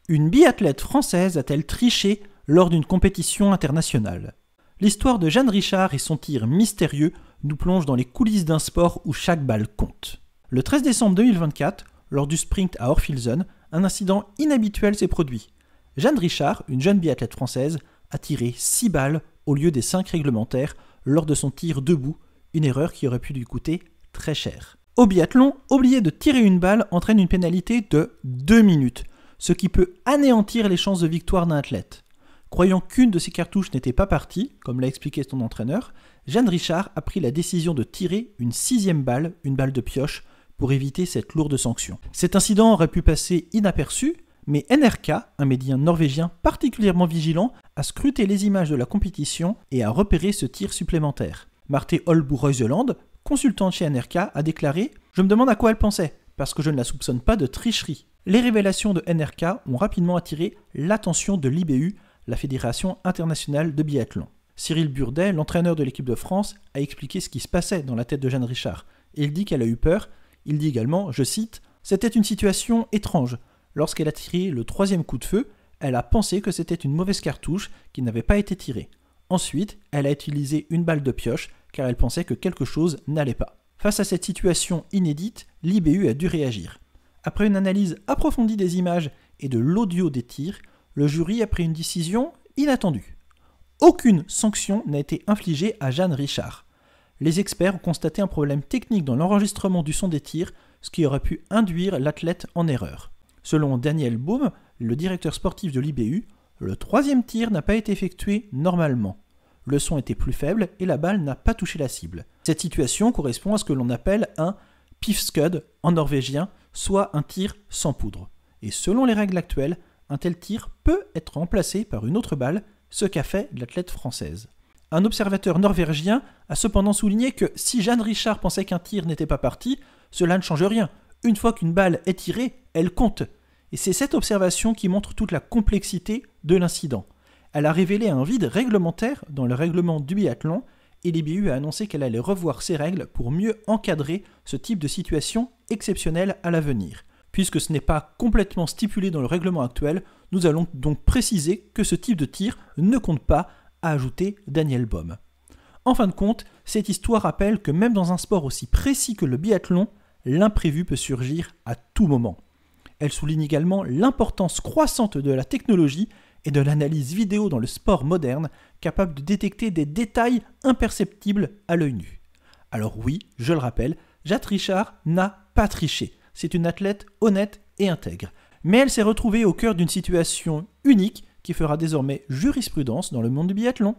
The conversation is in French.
Une biathlète française a-t-elle triché lors d'une compétition internationale? L'histoire de Jeanne Richard et son tir mystérieux nous plonge dans les coulisses d'un sport où chaque balle compte. Le 13 décembre 2024, lors du sprint à Orphilsen, un incident inhabituel s'est produit. Jeanne Richard, une jeune biathlète française, a tiré 6 balles au lieu des 5 réglementaires lors de son tir debout, une erreur qui aurait pu lui coûter très cher. Au biathlon, oublier de tirer une balle entraîne une pénalité de 2 minutes, ce qui peut anéantir les chances de victoire d'un athlète. Croyant qu'une de ses cartouches n'était pas partie, comme l'a expliqué son entraîneur, Jeanne Richard a pris la décision de tirer une 6e balle, une balle de pioche, pour éviter cette lourde sanction. Cet incident aurait pu passer inaperçu, mais NRK, un média norvégien particulièrement vigilant, a scruté les images de la compétition et a repéré ce tir supplémentaire. Marthe Holbu-Reuseland, consultante chez NRK, a déclaré « Je me demande à quoi elle pensait, parce que je ne la soupçonne pas de tricherie ». Les révélations de NRK ont rapidement attiré l'attention de l'IBU, la Fédération internationale de biathlon. Cyril Burdet, l'entraîneur de l'équipe de France, a expliqué ce qui se passait dans la tête de Jeanne Richard. Et il dit qu'elle a eu peur. Il dit également, je cite, « C'était une situation étrange. Lorsqu'elle a tiré le 3e coup de feu, elle a pensé que c'était une mauvaise cartouche qui n'avait pas été tirée. Ensuite, elle a utilisé une balle de pioche car elle pensait que quelque chose n'allait pas. » Face à cette situation inédite, l'IBU a dû réagir. Après une analyse approfondie des images et de l'audio des tirs, le jury a pris une décision inattendue. Aucune sanction n'a été infligée à Jeanne Richard. Les experts ont constaté un problème technique dans l'enregistrement du son des tirs, ce qui aurait pu induire l'athlète en erreur. Selon Daniel Baum, le directeur sportif de l'IBU, le 3e tir n'a pas été effectué normalement. Le son était plus faible et la balle n'a pas touché la cible. Cette situation correspond à ce que l'on appelle un pifskudd en norvégien, soit un tir sans poudre. Et selon les règles actuelles, un tel tir peut être remplacé par une autre balle, ce qu'a fait l'athlète française. Un observateur norvégien a cependant souligné que si Jeanne Richard pensait qu'un tir n'était pas parti, cela ne change rien. Une fois qu'une balle est tirée, elle compte. Et c'est cette observation qui montre toute la complexité de l'incident. Elle a révélé un vide réglementaire dans le règlement du biathlon et l'IBU a annoncé qu'elle allait revoir ses règles pour mieux encadrer ce type de situation exceptionnelle à l'avenir. Puisque ce n'est pas complètement stipulé dans le règlement actuel, nous allons donc préciser que ce type de tir ne compte pas, a ajouté Daniel Baum. En fin de compte, cette histoire rappelle que même dans un sport aussi précis que le biathlon, l'imprévu peut surgir à tout moment. Elle souligne également l'importance croissante de la technologie et de l'analyse vidéo dans le sport moderne, capable de détecter des détails imperceptibles à l'œil nu. Alors oui, je le rappelle, Jeanne Richard n'a pas triché. C'est une athlète honnête et intègre. Mais elle s'est retrouvée au cœur d'une situation unique qui fera désormais jurisprudence dans le monde du biathlon.